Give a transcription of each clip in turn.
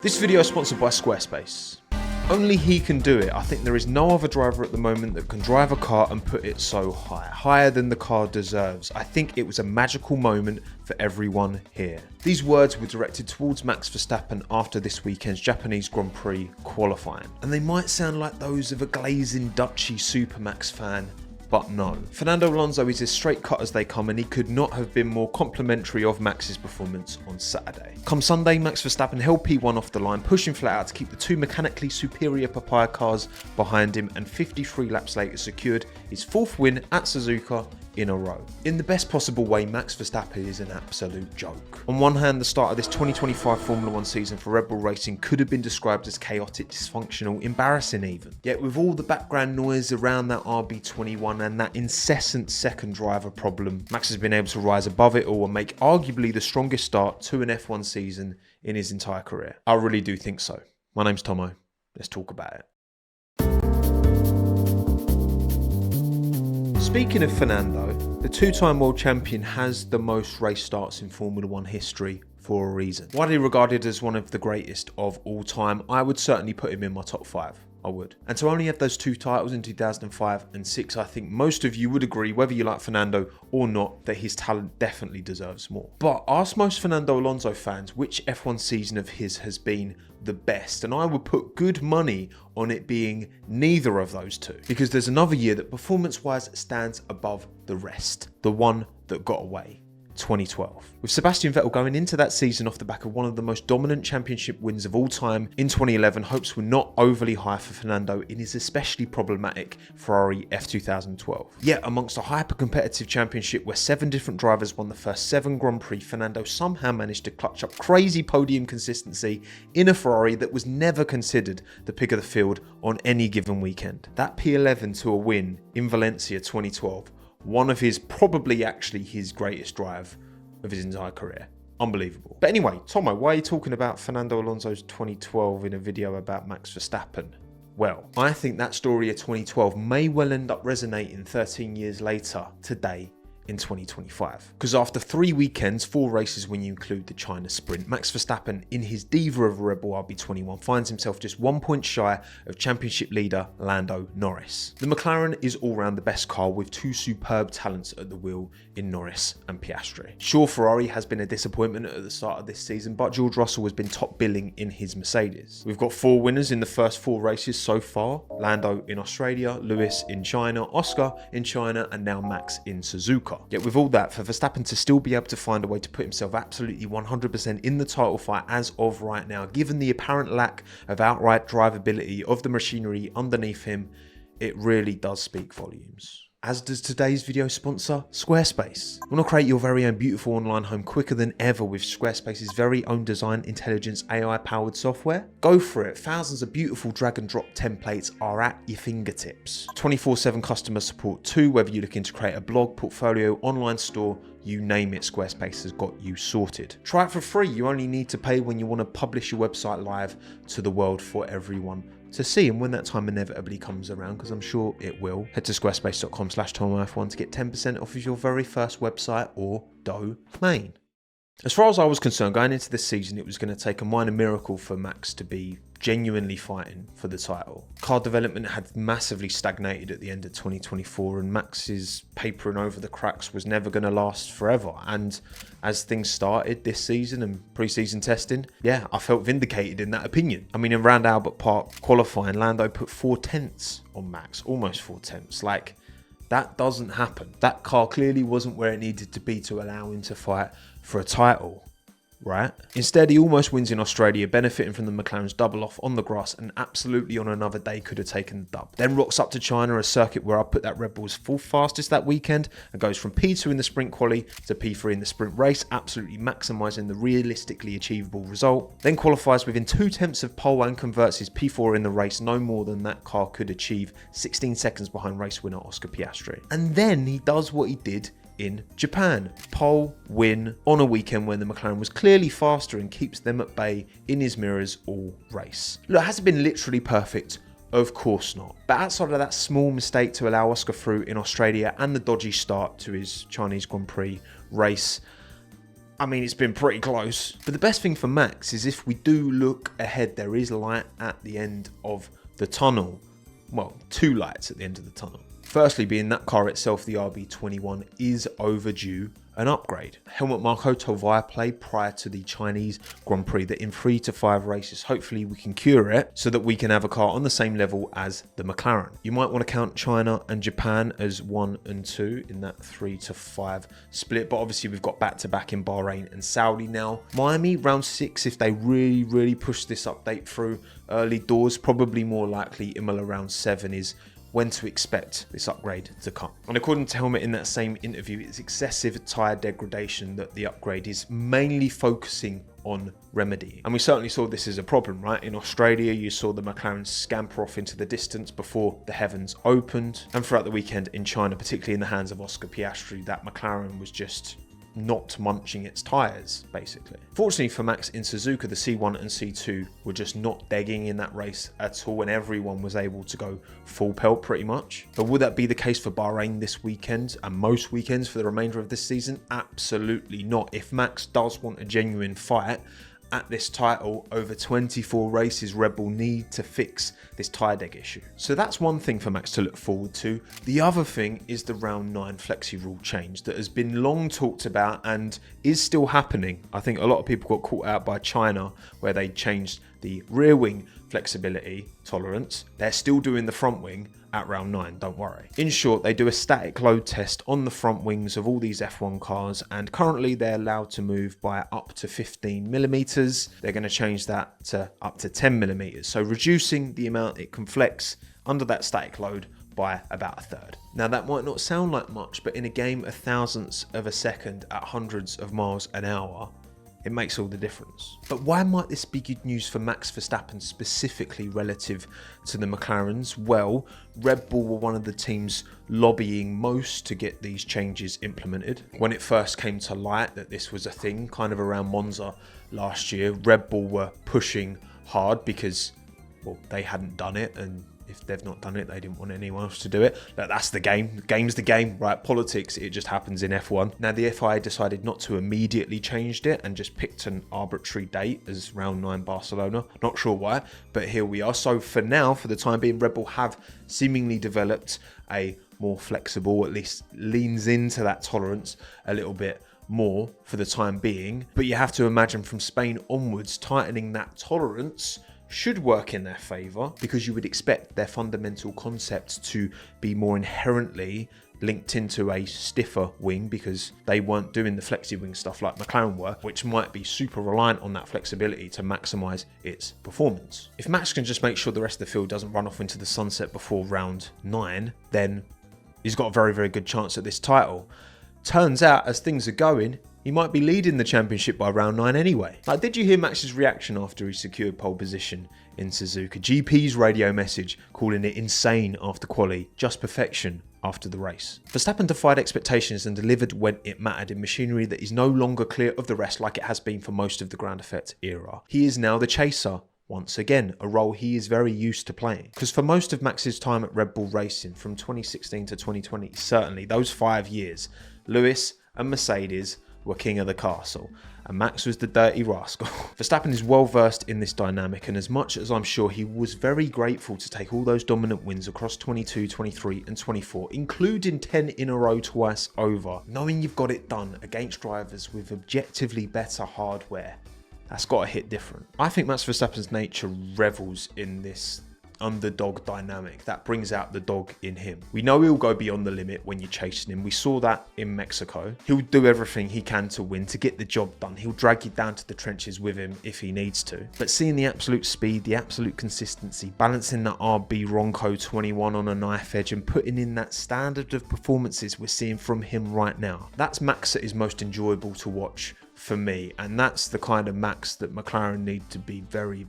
This video is sponsored by Squarespace. Only he can do it. I think there is no other driver at the moment that can drive a car and put it so high, higher than the car deserves. I think it was a magical moment for everyone here. These words were directed towards Max Verstappen after this weekend's Japanese Grand Prix qualifying. And they might sound like those of a glazing Dutchy Supermax fan, but no. Fernando Alonso is as straight cut as they come, and he could not have been more complimentary of Max's performance on Saturday. Come Sunday, Max Verstappen held P1 off the line, pushing flat out to keep the two mechanically superior papaya cars behind him, and 53 laps later secured his fourth win at Suzuka in a row. In the best possible way, Max Verstappen is an absolute joke. On one hand, the start of this 2025 Formula 1 season for Red Bull Racing could have been described as chaotic, dysfunctional, embarrassing even. Yet with all the background noise around that RB21 and that incessant second driver problem, Max has been able to rise above it all and make arguably the strongest start to an F1 season in his entire career. I really do think so. My name's Tomo. Let's talk about it. Speaking of Fernando, the two-time world champion has the most race starts in Formula 1 history for a reason. Widely regarded as one of the greatest of all time, I would certainly put him in my top 5. I would. And to only have those two titles in 2005 and 6, I think most of you would agree, whether you like Fernando or not, that his talent definitely deserves more. But ask most Fernando Alonso fans which F1 season of his has been the best, and I would put good money on it being neither of those two, because there's another year that performance-wise stands above the rest, the one that got away. 2012. With Sebastian Vettel going into that season off the back of one of the most dominant championship wins of all time in 2011, hopes were not overly high for Fernando in his especially problematic Ferrari F2012. Yet amongst a hyper-competitive championship where 7 different drivers won the first 7 Grand Prix, Fernando somehow managed to clutch up crazy podium consistency in a Ferrari that was never considered the pick of the field on any given weekend. That P11 to a win in Valencia 2012, one of probably actually his greatest drive of his entire career. Unbelievable. But anyway, Tomo, why are you talking about Fernando Alonso's 2012 in a video about Max Verstappen? Well, I think that story of 2012 may well end up resonating 13 years later today in 2025. Because after 3 weekends, 4 races when you include the China sprint, Max Verstappen in his diva of a Red Bull RB21 finds himself just 1 point shy of championship leader Lando Norris. The McLaren is all round the best car with 2 superb talents at the wheel in Norris and Piastri. Sure, Ferrari has been a disappointment at the start of this season, but George Russell has been top billing in his Mercedes. We've got 4 winners in the first 4 races so far: Lando in Australia, Lewis in China, Oscar in China, and now Max in Suzuka. Yet with all that, for Verstappen to still be able to find a way to put himself absolutely 100% in the title fight as of right now, given the apparent lack of outright drivability of the machinery underneath him, it really does speak volumes. As does today's video sponsor, Squarespace. Want to create your very own beautiful online home quicker than ever with Squarespace's very own design intelligence AI-powered software? Go for it. Thousands of beautiful drag and drop templates are at your fingertips. 24/7 customer support too, whether you're looking to create a blog, portfolio, online store, you name it, Squarespace has got you sorted. Try it for free. You only need to pay when you want to publish your website live to the world for everyone to see, and when that time inevitably comes around, because I'm sure it will, head to squarespace.com/TOMMO'S to get 10% off of your very first website or domain. As far as I was concerned, going into this season, it was going to take a minor miracle for Max to be genuinely fighting for the title. Car development had massively stagnated at the end of 2024, and Max's papering over the cracks was never going to last forever. And as things started this season and pre-season testing, yeah, I felt vindicated in that opinion. I mean, in Round Albert Park qualifying, Lando put 4 tenths on Max, almost 4 tenths. Like, that doesn't happen. That car clearly wasn't where it needed to be to allow him to fight for a title, right? Instead, he almost wins in Australia, benefiting from the McLaren's double off on the grass, and absolutely on another day could have taken the dub. Then rocks up to China, a circuit where I put that Red Bull's 4th fastest that weekend, and goes from P2 in the sprint quali to P3 in the sprint race, absolutely maximising the realistically achievable result. Then qualifies within 2 tenths of pole and converts his P4 in the race, no more than that car could achieve, 16 seconds behind race winner Oscar Piastri. And then he does what he did in Japan. Pole win on a weekend when the McLaren was clearly faster and keeps them at bay in his mirrors all race. Look, has it been literally perfect? Of course not. But outside of that small mistake to allow Oscar through in Australia and the dodgy start to his Chinese Grand Prix race, I mean, it's been pretty close. But the best thing for Max is if we do look ahead, there is light at the end of the tunnel. Well, two lights at the end of the tunnel. Firstly, being that car itself, the RB21, is overdue an upgrade. Helmut Marko told Viaplay prior to the Chinese Grand Prix that in 3 to 5 races, hopefully we can cure it so that we can have a car on the same level as the McLaren. You might want to count China and Japan as 1 and 2 in that 3 to 5 split, but obviously we've got back-to-back in Bahrain and Saudi now. Miami, round 6, if they really push this update through early doors, probably more likely Imola round 7 is when to expect this upgrade to come. And according to Helmut in that same interview, it's excessive tyre degradation that the upgrade is mainly focusing on remedying. And we certainly saw this as a problem, right? In Australia, you saw the McLaren scamper off into the distance before the heavens opened. And throughout the weekend in China, particularly in the hands of Oscar Piastri, that McLaren was just not munching its tyres, basically. Fortunately for Max in Suzuka, the C1 and C2 were just not degging in that race at all, and everyone was able to go full pelt pretty much. But would that be the case for Bahrain this weekend and most weekends for the remainder of this season? Absolutely not. If Max does want a genuine fight at this title over 24 races, Red Bull need to fix this tyre deg issue. So that's one thing for Max to look forward to. The other thing is the round 9 flexi rule change that has been long talked about and is still happening. I think a lot of people got caught out by China where they changed the rear wing flexibility tolerance. They're still doing the front wing at round 9, don't worry. In short, they do a static load test on the front wings of all these F1 cars, and currently they're allowed to move by up to 15 millimeters. They're going to change that to up to 10 millimeters, so reducing the amount it can flex under that static load by about a third. Now that might not sound like much, but in a game of thousandths of a second at hundreds of miles an hour, it makes all the difference. But why might this be good news for Max Verstappen specifically relative to the McLarens? Well, Red Bull were one of the teams lobbying most to get these changes implemented. When it first came to light that this was a thing, kind of around Monza last year, Red Bull were pushing hard because, well, they hadn't done it, and if they've not done it, they didn't want anyone else to do it. But that's the game. The game's the game, right? Politics, it just happens in F1. Now, the FIA decided not to immediately change it and just picked an arbitrary date as round 9 Barcelona. Not sure why, but here we are. So for now, for the time being, Red Bull have seemingly developed a more flexible, at least leans into that tolerance a little bit more for the time being. But you have to imagine from Spain onwards, tightening that tolerance should work in their favour, because you would expect their fundamental concept to be more inherently linked into a stiffer wing, because they weren't doing the flexi wing stuff like McLaren were, which might be super reliant on that flexibility to maximise its performance. If Max can just make sure the rest of the field doesn't run off into the sunset before round 9, then he's got a very good chance at this title. Turns out, as things are going, he might be leading the championship by round 9 anyway. Like, did you hear Max's reaction after he secured pole position in Suzuka? GP's radio message calling it insane after quali, just perfection after the race. Verstappen defied expectations and delivered when it mattered in machinery that is no longer clear of the rest like it has been for most of the ground effect era. He is now the chaser. Once again, a role he is very used to playing. Because for most of Max's time at Red Bull Racing, from 2016 to 2020, certainly those 5 years, Lewis and Mercedes were king of the castle, and Max was the dirty rascal. Verstappen is well versed in this dynamic, and as much as I'm sure he was very grateful to take all those dominant wins across 22, 23 and 24, including 10 in a row twice over, knowing you've got it done against drivers with objectively better hardware, that's got to hit different. I think Max Verstappen's nature revels in this underdog dynamic that brings out the dog in him. We know he'll go beyond the limit when you're chasing him. We saw that in Mexico. He'll do everything he can to win, to get the job done. He'll drag you down to the trenches with him if he needs to. But seeing the absolute speed, the absolute consistency, balancing that RB Ronco 21 on a knife edge and putting in that standard of performances we're seeing from him right now, that's Max that is most enjoyable to watch for me, and that's the kind of Max that McLaren need to be very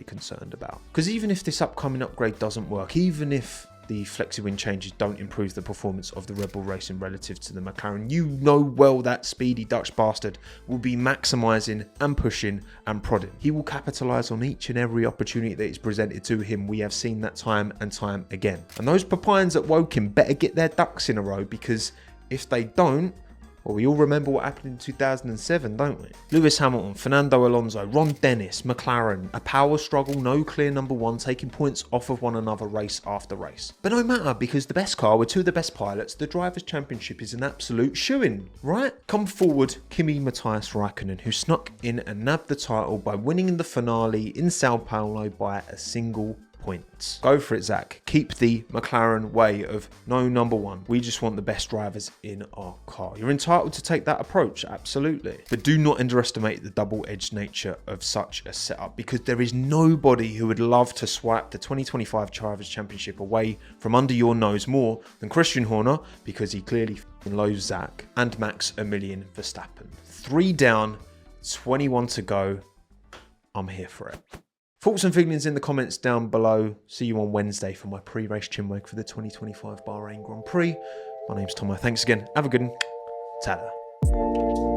concerned about. Because even if this upcoming upgrade doesn't work, even if the flexi-wing changes don't improve the performance of the Red Bull Racing relative to the McLaren, you know well that speedy Dutch bastard will be maximising and pushing and prodding. He will capitalise on each and every opportunity that is presented to him. We have seen that time and time again. And those Papines at Woking better get their ducks in a row, because if they don't, Well, we all remember what happened in 2007, don't we? Lewis Hamilton, Fernando Alonso, Ron Dennis, McLaren, a power struggle, no clear number one, taking points off of one another race after race. But no matter, because the best car with two of the best pilots, the Drivers' Championship is an absolute shoo-in, right? Come forward, Kimi Matthias Raikkonen, who snuck in and nabbed the title by winning in the finale in Sao Paulo by a single points. Go for it, Zach. Keep the McLaren way of no number one. We just want the best drivers in our car. You're entitled to take that approach, absolutely. But do not underestimate the double-edged nature of such a setup, because there is nobody who would love to swipe the 2025 Drivers' Championship away from under your nose more than Christian Horner, because he clearly loathes Zach, and Max Verstappen. 3 down, 21 to go. I'm here for it. Thoughts and feelings in the comments down below. See you on Wednesday for my pre-race chinwag for the 2025 Bahrain Grand Prix. My name's Tomo. Thanks again. Have a good one. Ta-da.